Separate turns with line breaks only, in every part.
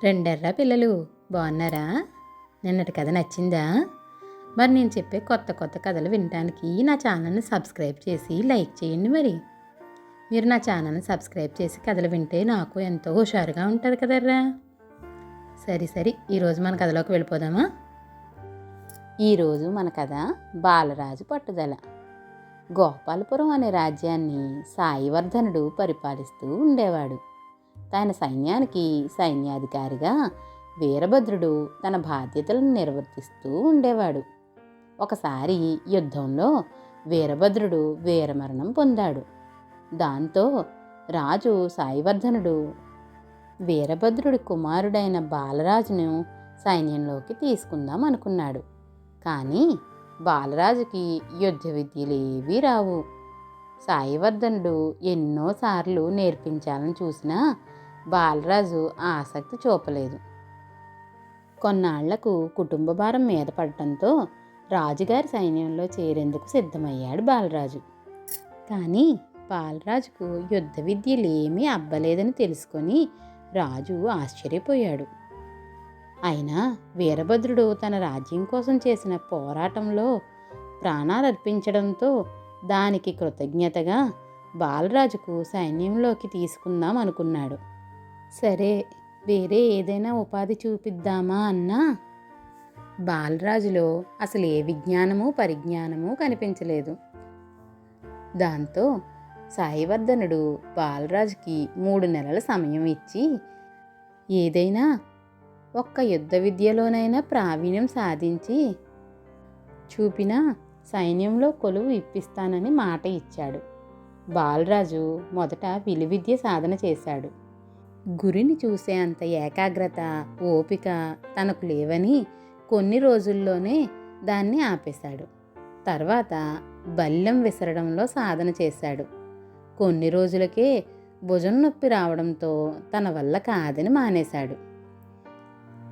రెండెర్రా పిల్లలు బాగున్నారా? నిన్నటి కథ నచ్చిందా? మరి నేను చెప్పే కొత్త కొత్త కథలు వినడానికి నా ఛానల్ని సబ్స్క్రైబ్ చేసి లైక్ చేయండి. మరి మీరు నా ఛానల్ని సబ్స్క్రైబ్ చేసి కథలు వింటే నాకు ఎంతో హుషారుగా ఉంటుంది కదర్రా. సరే ఈరోజు మన కథలోకి వెళ్ళిపోదామా? ఈరోజు మన కథ బాలరాజు పట్టుదల. గోపాలపురం అనే రాజ్యాన్ని సాయివర్ధనుడు పరిపాలిస్తూ ఉండేవాడు. తన సైన్యానికి సైన్యాధికారిగా వీరభద్రుడు తన బాధ్యతలను నిర్వర్తిస్తూ ఉండేవాడు. ఒకసారి యుద్ధంలో వీరభద్రుడు వీరమరణం పొందాడు. దాంతో రాజు సాయివర్ధనుడు వీరభద్రుడి కుమారుడైన బాలరాజును సైన్యంలోకి తీసుకుందాం అనుకున్నాడు. కానీ బాలరాజుకి యుద్ధ విద్యలేవీ రావు. సాయివర్ధనుడు ఎన్నోసార్లు నేర్పించాలని చూసినా బాలరాజు ఆసక్తి చూపలేదు. కొన్నాళ్లకు కుటుంబ భారం మీద పడటంతో రాజుగారి సైన్యంలో చేరేందుకు సిద్ధమయ్యాడు బాలరాజు. కానీ బాలరాజుకు యుద్ధ విద్యలేమీ అబ్బలేదని తెలుసుకొని రాజు ఆశ్చర్యపోయాడు. అయినా వీరభద్రుడు తన రాజ్యం కోసం చేసిన పోరాటంలో ప్రాణాలర్పించడంతో దానికి కృతజ్ఞతగా బాలరాజుకు సైన్యంలోకి తీసుకుందాం అనుకున్నాడు. సరే, వేరే ఏదైనా ఉపాధి చూపిద్దామా అన్నా బాలరాజులో అసలు ఏ విజ్ఞానము పరిజ్ఞానము కనిపించలేదు. దాంతో సాయివర్ధనుడు బాలరాజుకి 3 నెలల సమయం ఇచ్చి ఏదైనా ఒక్క యుద్ధ విద్యలోనైనా ప్రావీణ్యం సాధించి చూపినా సైన్యంలో కొలువు ఇప్పిస్తానని మాట ఇచ్చాడు. బాలరాజు మొదట విలువిద్య సాధన చేశాడు. గురిని చూసే అంత ఏకాగ్రత, ఓపిక తనకు లేవని కొన్ని రోజుల్లోనే దాన్ని ఆపేశాడు. తర్వాత బల్లెం విసరడంలో సాధన చేశాడు. కొన్ని రోజులకే భుజం నొప్పి రావడంతో తన వల్ల కాదని మానేశాడు.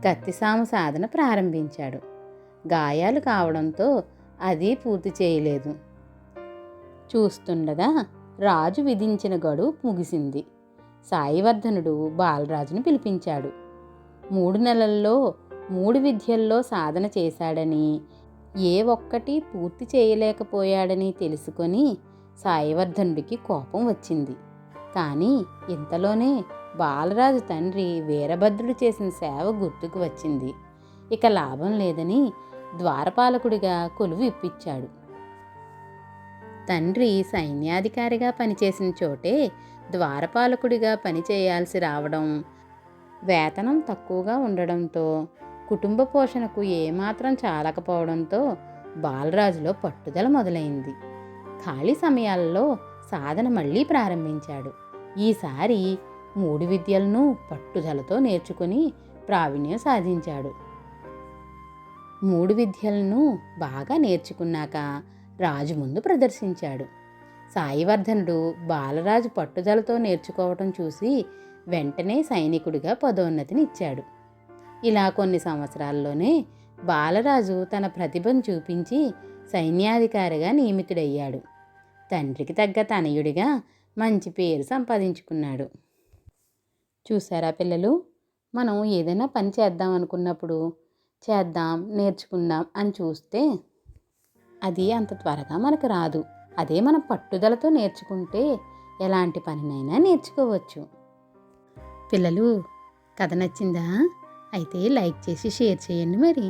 కత్తిసాము సాధన ప్రారంభించాడు. గాయాలు కావడంతో అది పూర్తి చేయలేదు. చూస్తుండగా రాజు విధించిన గడువు ముగిసింది. సాయివర్ధనుడు బాలరాజును పిలిపించాడు. 3 నెలల్లో 3 విద్యల్లో సాధన చేశాడని, ఏ ఒక్కటి పూర్తి చేయలేకపోయాడని తెలుసుకొని సాయివర్ధనుడికి కోపం వచ్చింది. కానీ ఇంతలోనే బాలరాజు తండ్రి వీరభద్రుడు చేసిన సేవ గుర్తుకు వచ్చింది. ఇక లాభం లేదని ద్వారపాలకుడిగా కొలువు ఇప్పించాడు. తండ్రి సైన్యాధికారిగా పనిచేసిన చోటే ద్వారపాలకుడిగా పనిచేయాల్సి రావడం, వేతనం తక్కువగా ఉండడంతో కుటుంబ పోషణకు ఏమాత్రం చాలకపోవడంతో బాలరాజులో పట్టుదల మొదలైంది. ఖాళీ సమయాల్లో సాధన మళ్ళీ ప్రారంభించాడు. ఈసారి 3 విద్యలను పట్టుదలతో నేర్చుకుని ప్రావీణ్యం సాధించాడు. 3 విద్యలను బాగా నేర్చుకున్నాక రాజు ముందు ప్రదర్శించాడు. సాయివర్ధనుడు బాలరాజు పట్టుదలతో నేర్చుకోవటం చూసి వెంటనే సైనికుడిగా పదోన్నతిని ఇచ్చాడు. ఇలా కొన్ని సంవత్సరాల్లోనే బాలరాజు తన ప్రతిభను చూపించి సైన్యాధికారిగా నియమితుడయ్యాడు. తండ్రికి తగ్గ తనయుడిగా మంచి పేరు సంపాదించుకున్నాడు. చూసారా పిల్లలు, మనం ఏదైనా పని చేద్దాం అనుకున్నప్పుడు చేద్దాం, నేర్చుకుందాం అని చూస్తే అది అంత త్వరగా మనకు రాదు. అదే మనం పట్టుదలతో నేర్చుకుంటే ఎలాంటి పనినైనా నేర్చుకోవచ్చు. పిల్లలు, కథ నచ్చిందా? అయితే లైక్ చేసి షేర్ చేయండి. మరి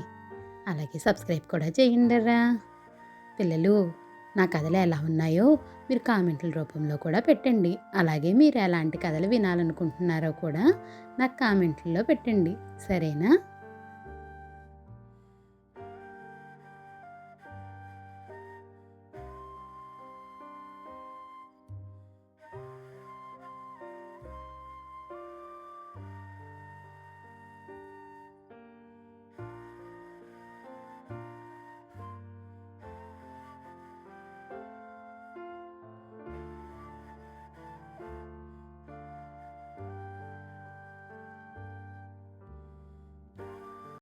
అలాగే సబ్స్క్రైబ్ కూడా చేయండిరా. పిల్లలు, నా కథలు ఎలా ఉన్నాయో మీరు కామెంట్ల రూపంలో కూడా పెట్టండి. అలాగే మీరు ఎలాంటి కథలు వినాలనుకుంటున్నారో కూడా నాకు కామెంట్లలో పెట్టండి. సరేనా?